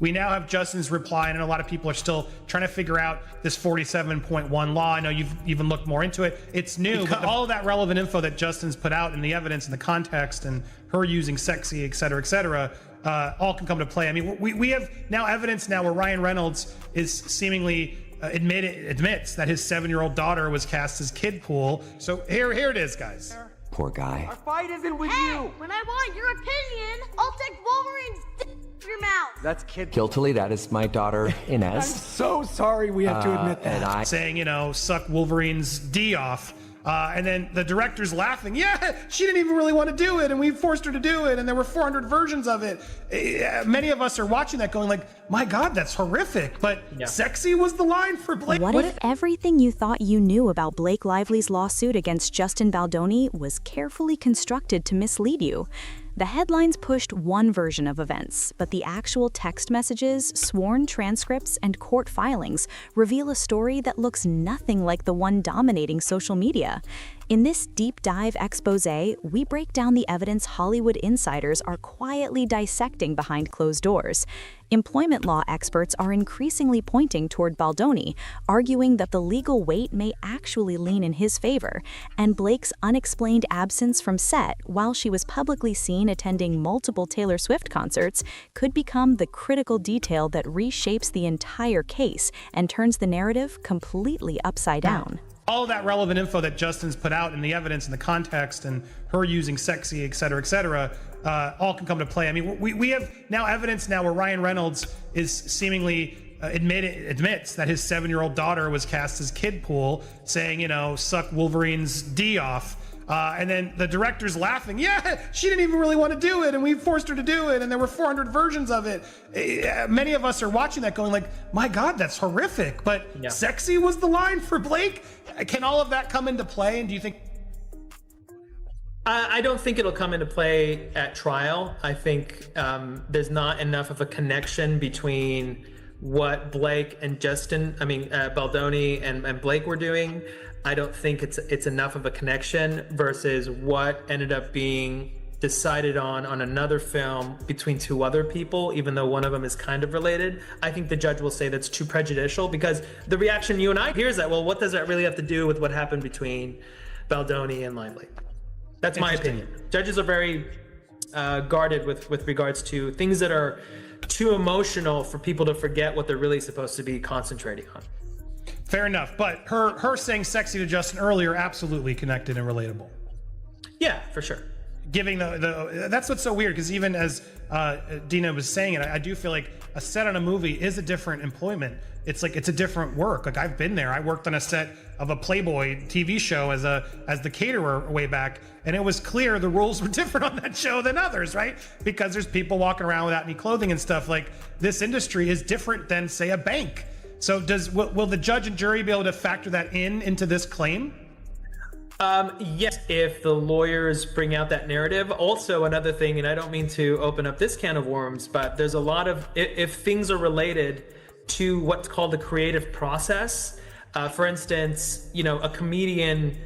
We now have Justin's reply, and a lot of people are still trying to figure out this 47.1 law. I know you've even looked more into it. It's new, but all of that relevant info that Justin's put out and the evidence and the context and her using sexy, et cetera, all can come to play. I mean, we have now evidence now where Ryan Reynolds is seemingly admits that his 7-year-old daughter was cast as kid pool. So here it is, guys. Poor guy. Our fight isn't with Hey, you. when I want your opinion, I'll take Wolverine's dick in your mouth. That's kid. Guiltily, that is my daughter, I'm Inez. so sorry we have to admit that. And I Saying, suck Wolverine's D off. And then the director's laughing. Yeah, she didn't even really want to do it, and we forced her to do it, and there were 400 versions of it. Many of us are watching that going like, my God, that's horrific. But sexy was the line for Blake. What if everything you thought you knew about Blake Lively's lawsuit against Justin Baldoni was carefully constructed to mislead you? The headlines pushed one version of events, but the actual text messages, sworn transcripts, and court filings reveal a story that looks nothing like the one dominating social media. In this deep dive expose, we break down the evidence Hollywood insiders are quietly dissecting behind closed doors. Employment law experts are increasingly pointing toward Baldoni, arguing that the legal weight may actually lean in his favor, and Blake's unexplained absence from set while she was publicly seen attending multiple Taylor Swift concerts could become the critical detail that reshapes the entire case and turns the narrative completely upside down. All of that relevant info that Justin's put out and the evidence and the context and her using sexy, et cetera, all can come to play. I mean, we have now evidence now where Ryan Reynolds is seemingly admits that his 7-year-old daughter was cast as kid pool, saying, suck Wolverine's D off. And then the director's laughing. Yeah, she didn't even really want to do it, and we forced her to do it, and there were 400 versions of it. Many of us are watching that going like, my God, that's horrific. But sexy was the line for Blake. Can all of that come into play? And do you think? I don't think it'll come into play at trial. I think there's not enough of a connection between what Blake and Baldoni and Blake were doing. I don't think it's enough of a connection versus what ended up being decided on another film between two other people, even though one of them is kind of related. I think the judge will say that's too prejudicial because the reaction you and I hear is that, well, what does that really have to do with what happened between Baldoni and Lively? That's my opinion. Judges are very guarded with regards to things that are too emotional for people to forget what they're really supposed to be concentrating on. Fair enough, but her saying sexy to Justin earlier, absolutely connected and relatable. Yeah, for sure. Giving that's what's so weird, because even as Dina was saying it, I do feel like a set on a movie is a different employment. It's like it's a different work. Like I've been there. I worked on a set of a Playboy TV show as the caterer way back, and it was clear the rules were different on that show than others, right? Because there's people walking around without any clothing and stuff. Like this industry is different than, say, a bank. So will the judge and jury be able to factor that into this claim? Yes, if the lawyers bring out that narrative. Also, another thing, and I don't mean to open up this can of worms, but there's a lot of, if things are related to what's called the creative process, for instance, a comedian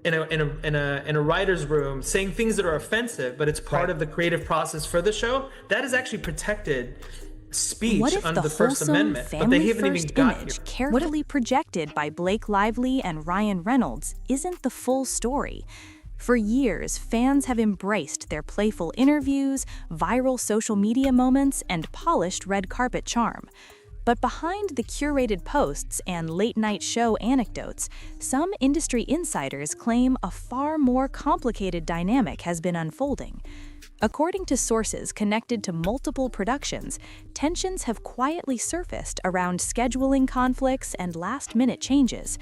in a writer's room saying things that are offensive, but it's part of the creative process for the show, that is actually protected speech under the First Amendment, but they haven't even got here. Carefully projected by Blake Lively and Ryan Reynolds isn't the full story. For years, fans have embraced their playful interviews, viral social media moments, and polished red carpet charm. But behind the curated posts and late-night show anecdotes, some industry insiders claim a far more complicated dynamic has been unfolding. According to sources connected to multiple productions, tensions have quietly surfaced around scheduling conflicts and last-minute changes.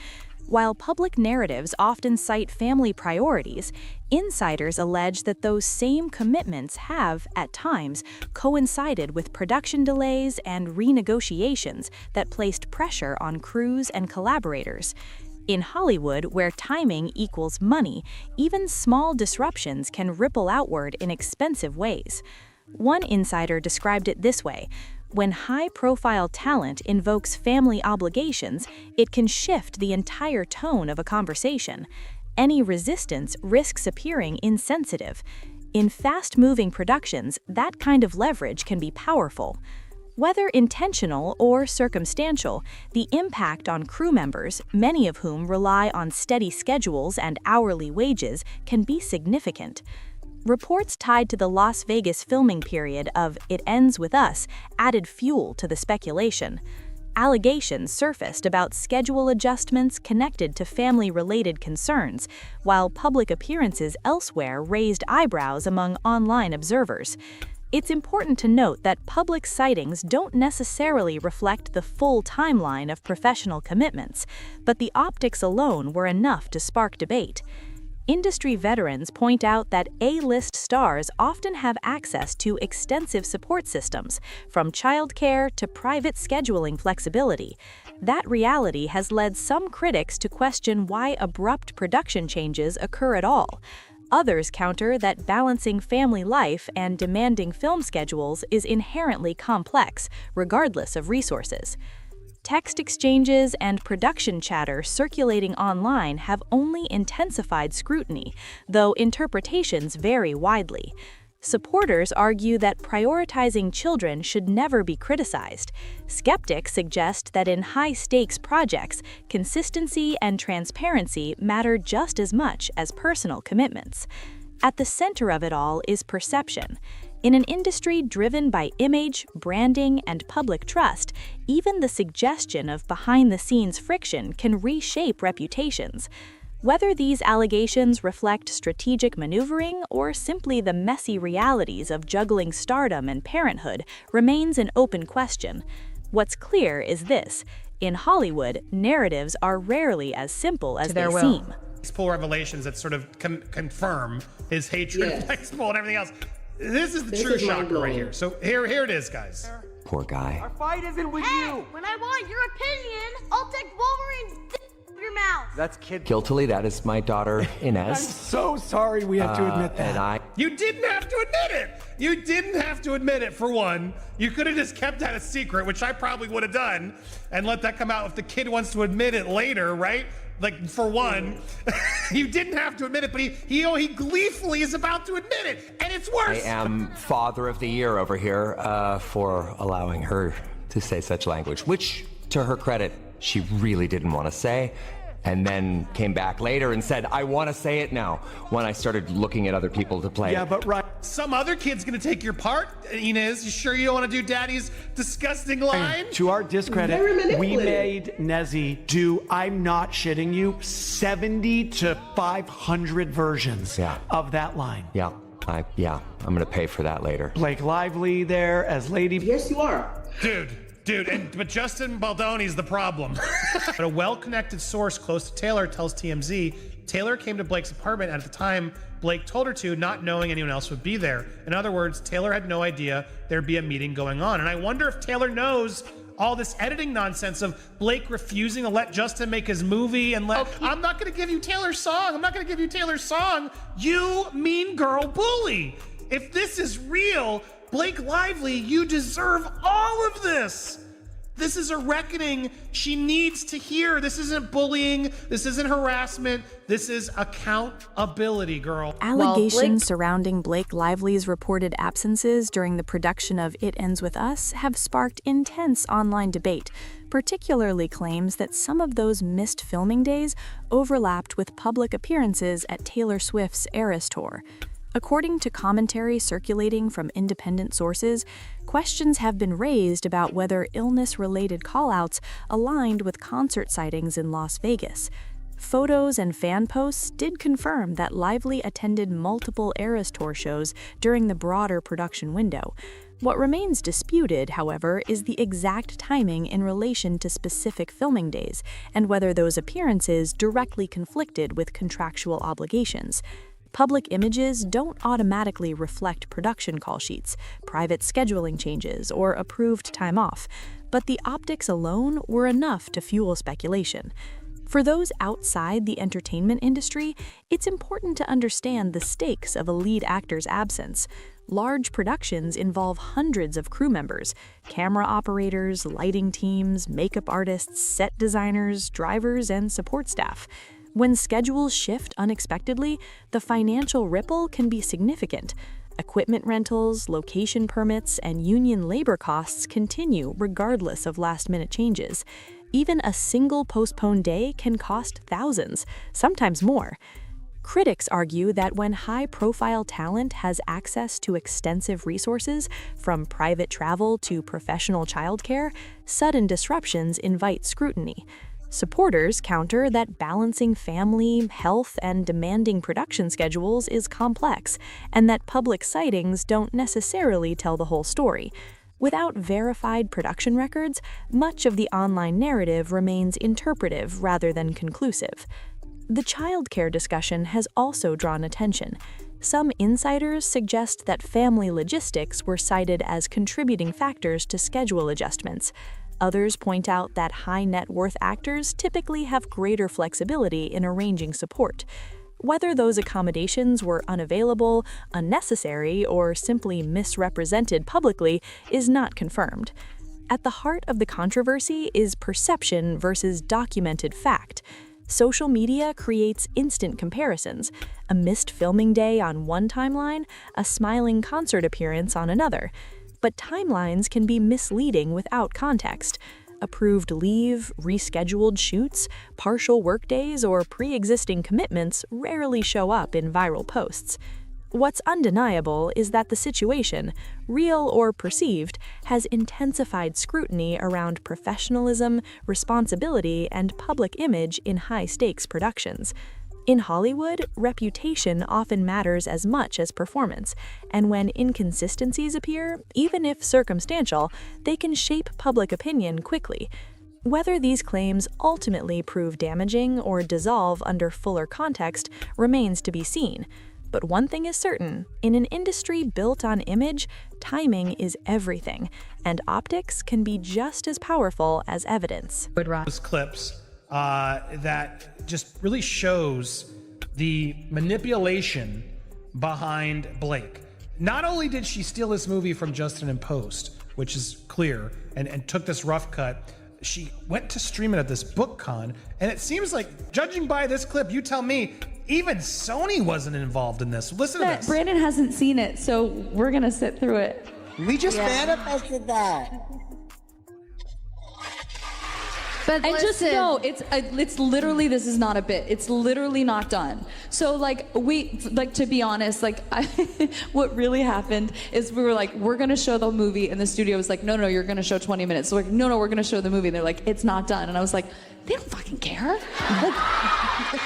While public narratives often cite family priorities, insiders allege that those same commitments have, at times, coincided with production delays and renegotiations that placed pressure on crews and collaborators. In Hollywood, where timing equals money, even small disruptions can ripple outward in expensive ways. One insider described it this way: when high-profile talent invokes family obligations, it can shift the entire tone of a conversation. Any resistance risks appearing insensitive. In fast-moving productions, that kind of leverage can be powerful. Whether intentional or circumstantial, the impact on crew members, many of whom rely on steady schedules and hourly wages, can be significant. Reports tied to the Las Vegas filming period of It Ends With Us added fuel to the speculation. Allegations surfaced about schedule adjustments connected to family-related concerns, while public appearances elsewhere raised eyebrows among online observers. It's important to note that public sightings don't necessarily reflect the full timeline of professional commitments, but the optics alone were enough to spark debate. Industry veterans point out that A-list stars often have access to extensive support systems, from childcare to private scheduling flexibility. That reality has led some critics to question why abrupt production changes occur at all. Others counter that balancing family life and demanding film schedules is inherently complex, regardless of resources. Text exchanges and production chatter circulating online have only intensified scrutiny, though interpretations vary widely. Supporters argue that prioritizing children should never be criticized. Skeptics suggest that in high-stakes projects, consistency and transparency matter just as much as personal commitments. At the center of it all is perception. In an industry driven by image, branding, and public trust, even the suggestion of behind-the-scenes friction can reshape reputations. Whether these allegations reflect strategic maneuvering or simply the messy realities of juggling stardom and parenthood remains an open question. What's clear is this: in Hollywood, narratives are rarely as simple as they seem. These full revelations that sort of confirm his hatred of baseball and everything else. This is the true shocker right here. So here it is, guys. Poor guy. Our fight isn't with you. When I want your opinion, I'll take Wolverine's dick out of your mouth. That's kid. Guiltily, that is my daughter, I'm Inez. so sorry we have to admit that. And You didn't have to admit it. You didn't have to admit it, for one. You could have just kept that a secret, which I probably would have done, and let that come out if the kid wants to admit it later, right? Like, for one, you didn't have to admit it, but he gleefully is about to admit it, and it's worse. I am father of the year over here for allowing her to say such language, which, to her credit, she really didn't want to say, and then came back later and said, I want to say it now, when I started looking at other people to play. Yeah, but right. Some other kid's gonna take your part, Inez. You sure you don't want to do Daddy's disgusting line? To our discredit, we made Nezzy do, I'm not shitting you, 70 to 500 versions of that line. Yeah, I'm gonna pay for that later. Blake Lively there as Lady. Yes, you are. Dude, but Justin Baldoni's the problem. But a well-connected source close to Taylor tells TMZ, Taylor came to Blake's apartment at the time Blake told her to, not knowing anyone else would be there. In other words, Taylor had no idea there'd be a meeting going on. And I wonder if Taylor knows all this editing nonsense of Blake refusing to let Justin make his movie and I'm not gonna give you Taylor's song. I'm not gonna give you Taylor's song. You mean girl bully. If this is real, Blake Lively, you deserve all of this. This is a reckoning she needs to hear. This isn't bullying. This isn't harassment. This is accountability, girl. Allegations surrounding Blake Lively's reported absences during the production of It Ends With Us have sparked intense online debate, particularly claims that some of those missed filming days overlapped with public appearances at Taylor Swift's Eras Tour. According to commentary circulating from independent sources, questions have been raised about whether illness-related callouts aligned with concert sightings in Las Vegas. Photos and fan posts did confirm that Lively attended multiple Eras Tour shows during the broader production window. What remains disputed, however, is the exact timing in relation to specific filming days and whether those appearances directly conflicted with contractual obligations. Public images don't automatically reflect production call sheets, private scheduling changes, or approved time off, but the optics alone were enough to fuel speculation. For those outside the entertainment industry, it's important to understand the stakes of a lead actor's absence. Large productions involve hundreds of crew members, camera operators, lighting teams, makeup artists, set designers, drivers, and support staff. When schedules shift unexpectedly, the financial ripple can be significant. Equipment rentals, location permits, and union labor costs continue regardless of last-minute changes. Even a single postponed day can cost thousands, sometimes more. Critics argue that when high-profile talent has access to extensive resources, from private travel to professional childcare, sudden disruptions invite scrutiny. Supporters counter that balancing family, health, and demanding production schedules is complex, and that public sightings don't necessarily tell the whole story. Without verified production records, much of the online narrative remains interpretive rather than conclusive. The childcare discussion has also drawn attention. Some insiders suggest that family logistics were cited as contributing factors to schedule adjustments. Others point out that high-net-worth actors typically have greater flexibility in arranging support. Whether those accommodations were unavailable, unnecessary, or simply misrepresented publicly is not confirmed. At the heart of the controversy is perception versus documented fact. Social media creates instant comparisons: a missed filming day on one timeline, a smiling concert appearance on another. But timelines can be misleading without context. Approved leave, rescheduled shoots, partial workdays, or pre-existing commitments rarely show up in viral posts. What's undeniable is that the situation, real or perceived, has intensified scrutiny around professionalism, responsibility, and public image in high-stakes productions. In Hollywood, reputation often matters as much as performance, and when inconsistencies appear, even if circumstantial, they can shape public opinion quickly. Whether these claims ultimately prove damaging or dissolve under fuller context remains to be seen. But one thing is certain: in an industry built on image, timing is everything, and optics can be just as powerful as evidence. Those clips that just really shows the manipulation behind Blake. Not only did she steal this movie from Justin in post, which is clear, and took this rough cut, she went to stream it at this book con, and it seems like, judging by this clip, you tell me, even Sony wasn't involved in this. Listen to this. Brandon hasn't seen it, so we're gonna sit through it. We just manifested that. But and just know, it's literally, this is not a bit. It's literally not done. So to be honest, what really happened is we were like, we're gonna show the movie, and the studio was like, no, you're gonna show 20 minutes. So we're like, no, we're gonna show the movie. And they're like, it's not done. And I was like, they don't fucking care.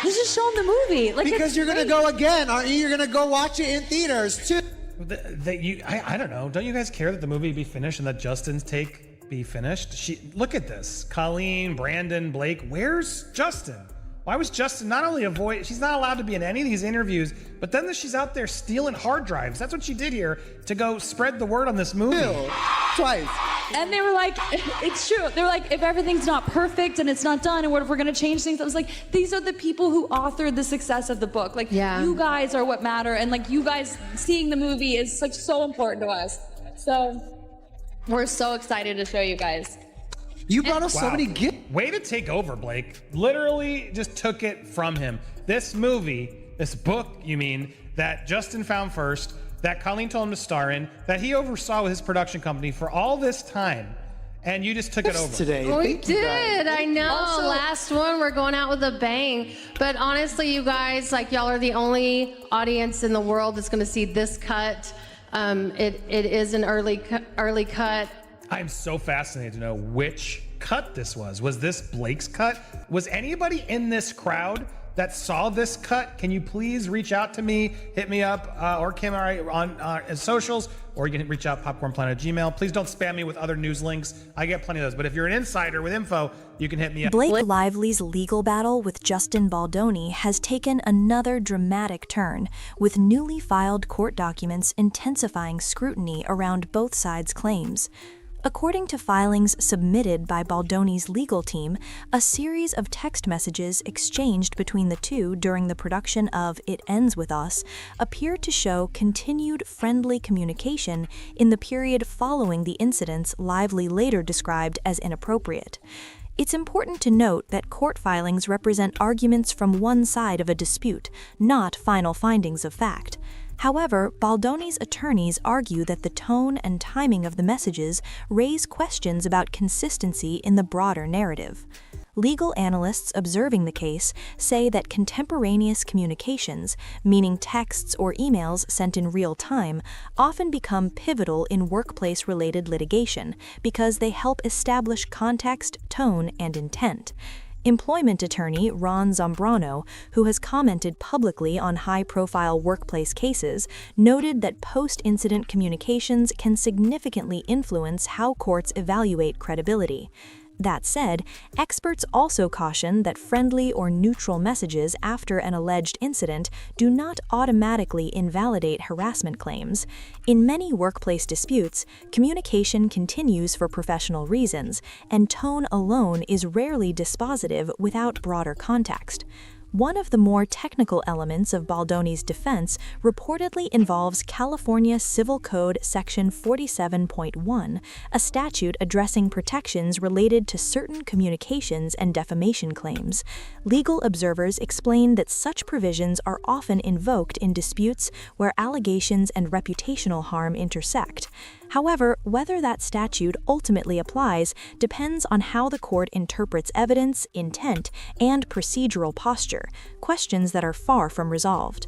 Let's just show them the movie. Because you're gonna go again, aren't you? You're gonna go watch it in theaters too. I don't know. Don't you guys care that the movie be finished and that Justin's take be finished? Look at this. Colleen, Brandon, Blake. Where's Justin? Why was Justin not only she's not allowed to be in any of these interviews, but then she's out there stealing hard drives. That's what she did here to go spread the word on this movie. Twice. And they were like, it's true. They were like, if everything's not perfect and it's not done, and what if we're gonna change things? I was like, these are the people who authored the success of the book. You guys are what matter, and you guys seeing the movie is so important to us. So we're so excited to show you guys. You brought us so many gifts. Way to take over, Blake. Literally just took it from him. This movie, this book, you mean, that Justin found first, that Colleen told him to star in, that he oversaw with his production company for all this time, and you just took it over. Today. We did. I know. Also, last one, we're going out with a bang. But honestly, you guys, y'all are the only audience in the world that's going to see this cut. It is an early cut. I'm so fascinated to know which cut this was. Was this Blake's cut? Was anybody in this crowd that saw this cut? Can you please reach out to me, hit me up, or Kim on socials, or you can reach out popcornplanet@gmail. Please don't spam me with other news links. I get plenty of those. But if you're an insider with info, you can hit me up. Blake Lively's legal battle with Justin Baldoni has taken another dramatic turn, with newly filed court documents intensifying scrutiny around both sides' claims. According to filings submitted by Baldoni's legal team, a series of text messages exchanged between the two during the production of It Ends With Us appear to show continued friendly communication in the period following the incidents Lively later described as inappropriate. It's important to note that court filings represent arguments from one side of a dispute, not final findings of fact. However, Baldoni's attorneys argue that the tone and timing of the messages raise questions about consistency in the broader narrative. Legal analysts observing the case say that contemporaneous communications, meaning texts or emails sent in real time, often become pivotal in workplace-related litigation because they help establish context, tone, and intent. Employment attorney Ron Zambrano, who has commented publicly on high-profile workplace cases, noted that post-incident communications can significantly influence how courts evaluate credibility. That said, experts also caution that friendly or neutral messages after an alleged incident do not automatically invalidate harassment claims. In many workplace disputes, communication continues for professional reasons, and tone alone is rarely dispositive without broader context. One of the more technical elements of Baldoni's defense reportedly involves California Civil Code Section 47.1, a statute addressing protections related to certain communications and defamation claims. Legal observers explain that such provisions are often invoked in disputes where allegations and reputational harm intersect. However, whether that statute ultimately applies depends on how the court interprets evidence, intent, and procedural posture, questions that are far from resolved.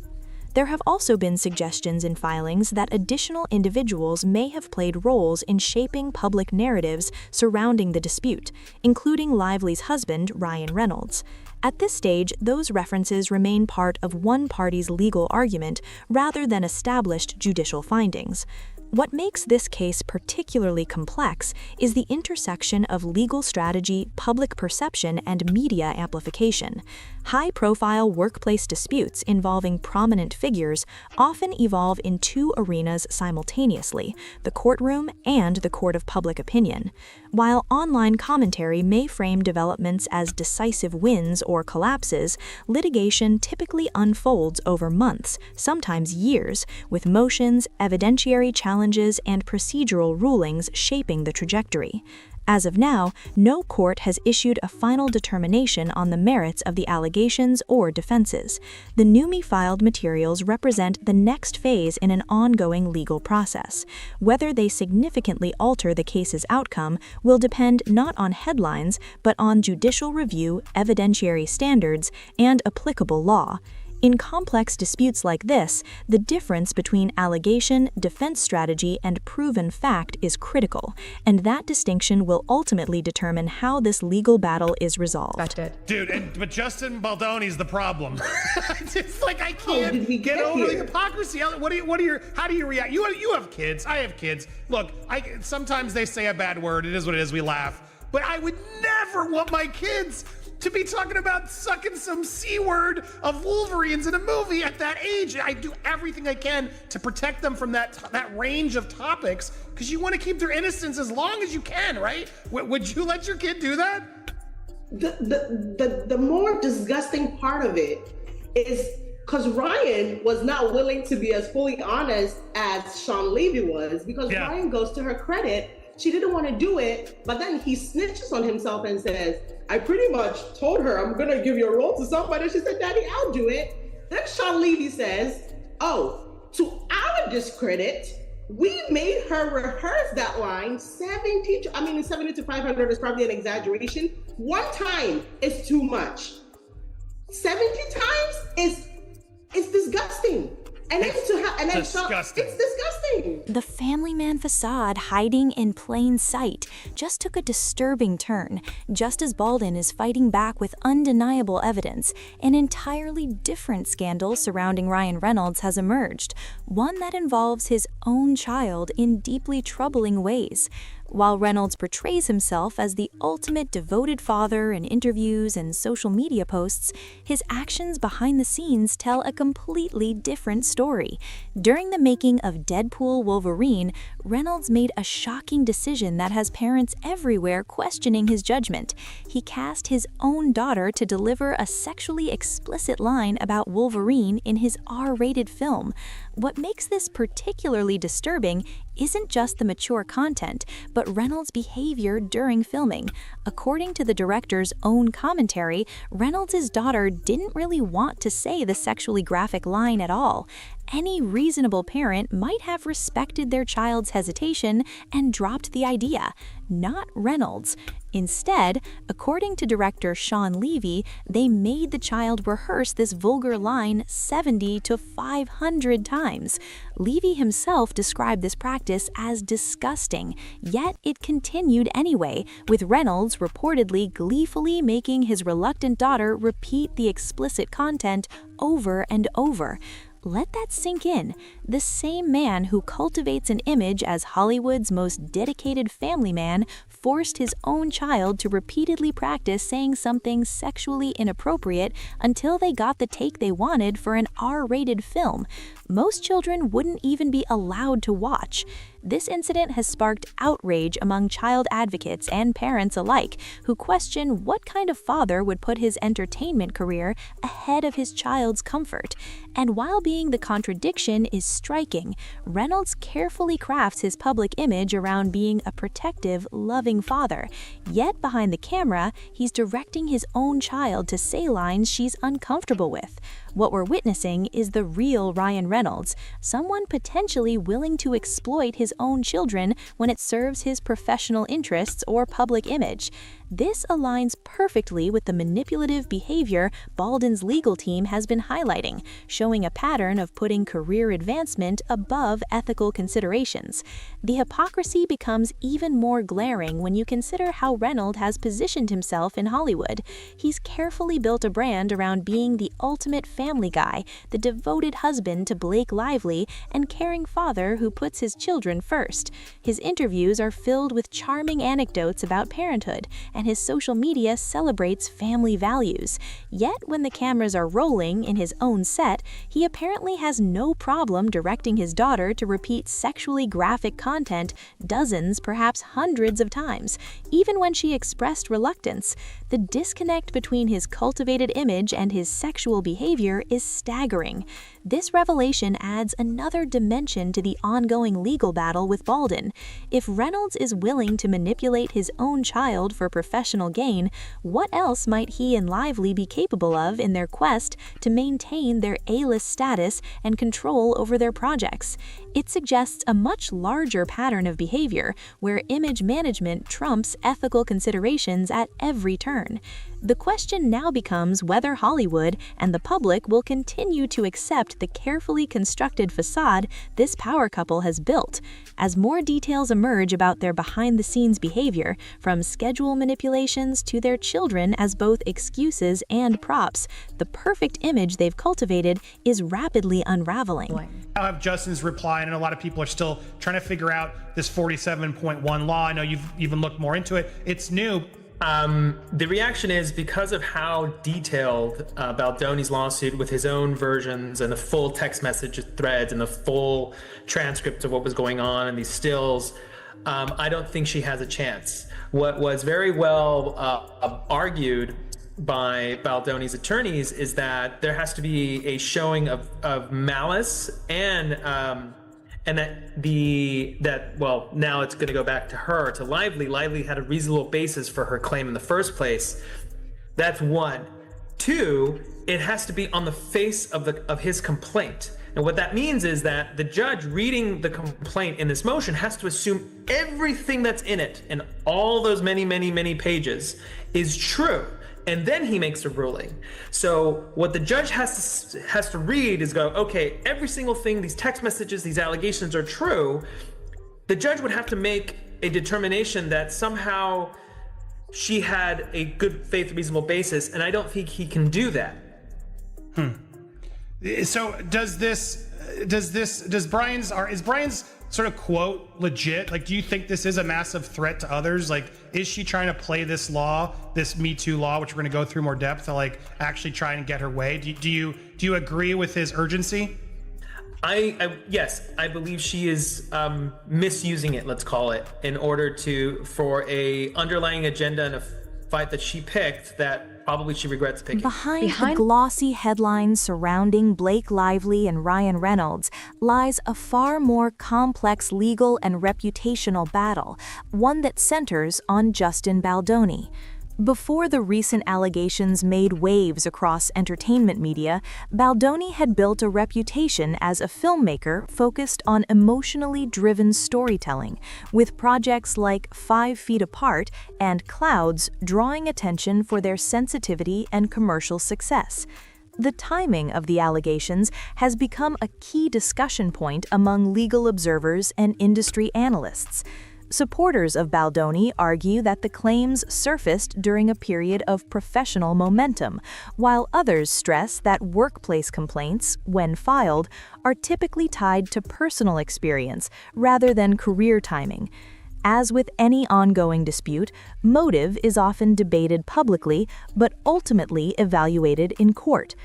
There have also been suggestions in filings that additional individuals may have played roles in shaping public narratives surrounding the dispute, including Lively's husband, Ryan Reynolds. At this stage, those references remain part of one party's legal argument rather than established judicial findings. What makes this case particularly complex is the intersection of legal strategy, public perception, and media amplification. High-profile workplace disputes involving prominent figures often evolve in two arenas simultaneously, the courtroom and the court of public opinion. While online commentary may frame developments as decisive wins or collapses, litigation typically unfolds over months, sometimes years, with motions, evidentiary challenges, and procedural rulings shaping the trajectory. As of now, no court has issued a final determination on the merits of the allegations or defenses. The newly filed materials represent the next phase in an ongoing legal process. Whether they significantly alter the case's outcome will depend not on headlines, but on judicial review, evidentiary standards, and applicable law. In complex disputes like this, the difference between allegation, defense strategy, and proven fact is critical, and that distinction will ultimately determine how this legal battle is resolved. Gotcha. Dude, but Justin Baldoni's the problem. It's like I can't get over the hypocrisy. How do you react? You have kids. I have kids. Look, sometimes they say a bad word. It is what it is. We laugh. But I would never want my kids to be talking about sucking some C-word of Wolverines in a movie at that age. I do everything I can to protect them from that range of topics because you want to keep their innocence as long as you can, right? Would you let your kid do that? The more disgusting part of it is because Ryan was not willing to be as fully honest as Sean Levy was, because Ryan goes to her credit. She didn't want to do it, but then he snitches on himself and says, I pretty much told her I'm gonna give your role to somebody. She said, Daddy, I'll do it. Then Sean Levy says, oh, to our discredit, we made her rehearse that line 70 to 500 is probably an exaggeration. One time is too much. 70 times is disgusting. And it's disgusting. It's disgusting. The family man facade hiding in plain sight just took a disturbing turn, just as Baldwin is fighting back with undeniable evidence. An entirely different scandal surrounding Ryan Reynolds has emerged, one that involves his own child in deeply troubling ways. While Reynolds portrays himself as the ultimate devoted father in interviews and social media posts, his actions behind the scenes tell a completely different story. During the making of Deadpool Wolverine, Reynolds made a shocking decision that has parents everywhere questioning his judgment. He cast his own daughter to deliver a sexually explicit line about Wolverine in his R-rated film. What makes this particularly disturbing isn't just the mature content, but Reynolds' behavior during filming. According to the director's own commentary, Reynolds' daughter didn't really want to say the sexually graphic line at all. Any reasonable parent might have respected their child's hesitation and dropped the idea, not Reynolds. Instead, according to director Sean Levy, they made the child rehearse this vulgar line 70 to 500 times. Levy himself described this practice as disgusting, yet it continued anyway, with Reynolds reportedly gleefully making his reluctant daughter repeat the explicit content over and over. Let that sink in. The same man who cultivates an image as Hollywood's most dedicated family man forced his own child to repeatedly practice saying something sexually inappropriate until they got the take they wanted for an R-rated film. Most children wouldn't even be allowed to watch. This incident has sparked outrage among child advocates and parents alike, who question what kind of father would put his entertainment career ahead of his child's comfort. And while being the contradiction is striking, Reynolds carefully crafts his public image around being a protective, loving father. Yet behind the camera, he's directing his own child to say lines she's uncomfortable with. What we're witnessing is the real Ryan Reynolds, someone potentially willing to exploit his own children when it serves his professional interests or public image. This aligns perfectly with the manipulative behavior Baldwin's legal team has been highlighting, showing a pattern of putting career advancement above ethical considerations. The hypocrisy becomes even more glaring when you consider how Reynolds has positioned himself in Hollywood. He's carefully built a brand around being the ultimate family guy, the devoted husband to Blake Lively, and caring father who puts his children first. His interviews are filled with charming anecdotes about parenthood, and his social media celebrates family values. Yet, when the cameras are rolling in his own set, he apparently has no problem directing his daughter to repeat sexually graphic content dozens, perhaps hundreds of times, even when she expressed reluctance. The disconnect between his cultivated image and his sexual behavior is staggering. This revelation adds another dimension to the ongoing legal battle with Baldwin. If Reynolds is willing to manipulate his own child for professional gain, what else might he and Lively be capable of in their quest to maintain their A-list status and control over their projects? It suggests a much larger pattern of behavior where image management trumps ethical considerations at every turn. The question now becomes whether Hollywood and the public will continue to accept the carefully constructed facade this power couple has built. As more details emerge about their behind-the-scenes behavior, from schedule manipulations to their children as both excuses and props, the perfect image they've cultivated is rapidly unraveling. I'll have Justin's reply, and a lot of people are still trying to figure out this 47.1 law. I know you've even looked more into it. It's new. The reaction is because of how detailed Baldoni's lawsuit with his own versions and the full text message threads and the full transcript of what was going on and these stills, I don't think she has a chance. What was very well argued by Baldoni's attorneys is that there has to be a showing of malice and well, now it's going to go back to her, to Lively. Lively had a reasonable basis for her claim in the first place. That's one. Two, it has to be on the face of his complaint. And what that means is that the judge reading the complaint in this motion has to assume everything that's in it, and all those many, many, many pages, is true. And then he makes a ruling. So what the judge has to read is go, okay, every single thing, these text messages, these allegations are true. The judge would have to make a determination that somehow she had a good faith, reasonable basis, and I don't think he can do that. So is Brian's sort of quote legit? Like, do you think this is a massive threat to others? Like, is she trying to play this law, this Me Too law, which we're going to go through more depth, to like actually try and get her way? Do you agree with his urgency? Yes, I believe she is misusing it, let's call it, in order for a underlying agenda and a fight that she picked that probably she regrets picking. Behind the glossy headlines surrounding Blake Lively and Ryan Reynolds lies a far more complex legal and reputational battle, one that centers on Justin Baldoni. Before the recent allegations made waves across entertainment media, Baldoni had built a reputation as a filmmaker focused on emotionally driven storytelling, with projects like 5 Feet Apart and Clouds drawing attention for their sensitivity and commercial success. The timing of the allegations has become a key discussion point among legal observers and industry analysts. Supporters of Baldoni argue that the claims surfaced during a period of professional momentum, while others stress that workplace complaints, when filed, are typically tied to personal experience rather than career timing. As with any ongoing dispute, motive is often debated publicly but ultimately evaluated in court.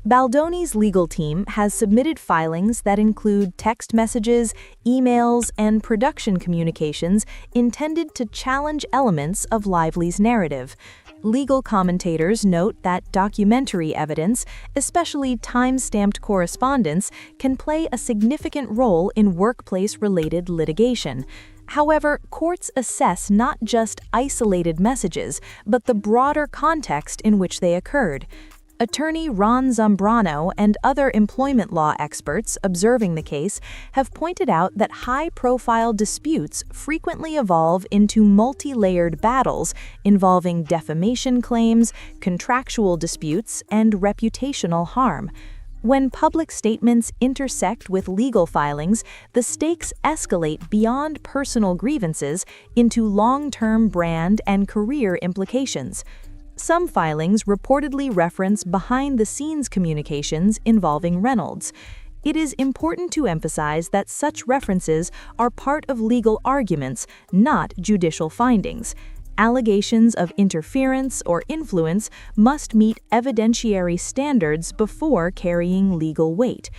Baldoni's legal team has submitted filings that include text messages, emails, and production communications intended to challenge elements of Lively's narrative. Legal commentators note that documentary evidence, especially time-stamped correspondence, can play a significant role in workplace-related litigation. However, courts assess not just isolated messages, but the broader context in which they occurred. Attorney Ron Zambrano and other employment law experts observing the case have pointed out that high-profile disputes frequently evolve into multi-layered battles involving defamation claims, contractual disputes, and reputational harm. When public statements intersect with legal filings, the stakes escalate beyond personal grievances into long-term brand and career implications. Some filings reportedly reference behind-the-scenes communications involving Reynolds. It is important to emphasize that such references are part of legal arguments, not judicial findings. Allegations of interference or influence must meet evidentiary standards before carrying legal weight.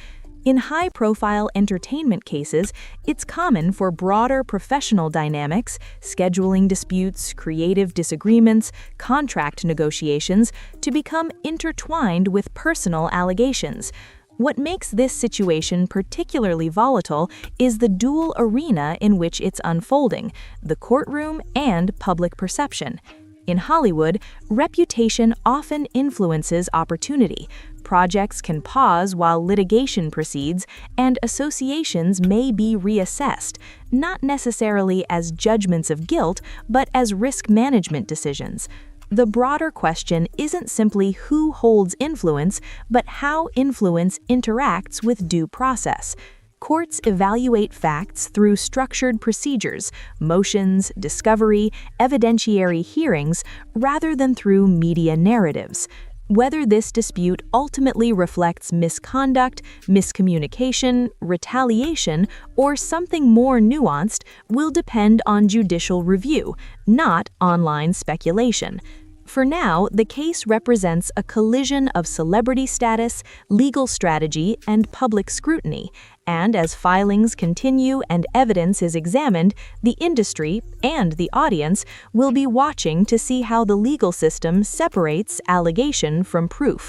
In high-profile entertainment cases, it's common for broader professional dynamics, scheduling disputes, creative disagreements, contract negotiations, to become intertwined with personal allegations. What makes this situation particularly volatile is the dual arena in which it's unfolding, the courtroom and public perception. In Hollywood, reputation often influences opportunity. Projects can pause while litigation proceeds, and associations may be reassessed, not necessarily as judgments of guilt, but as risk management decisions. The broader question isn't simply who holds influence, but how influence interacts with due process. Courts evaluate facts through structured procedures, motions, discovery, evidentiary hearings, rather than through media narratives. Whether this dispute ultimately reflects misconduct, miscommunication, retaliation, or something more nuanced will depend on judicial review, not online speculation. For now, the case represents a collision of celebrity status, legal strategy, and public scrutiny, and as filings continue and evidence is examined, the industry and the audience will be watching to see how the legal system separates allegation from proof.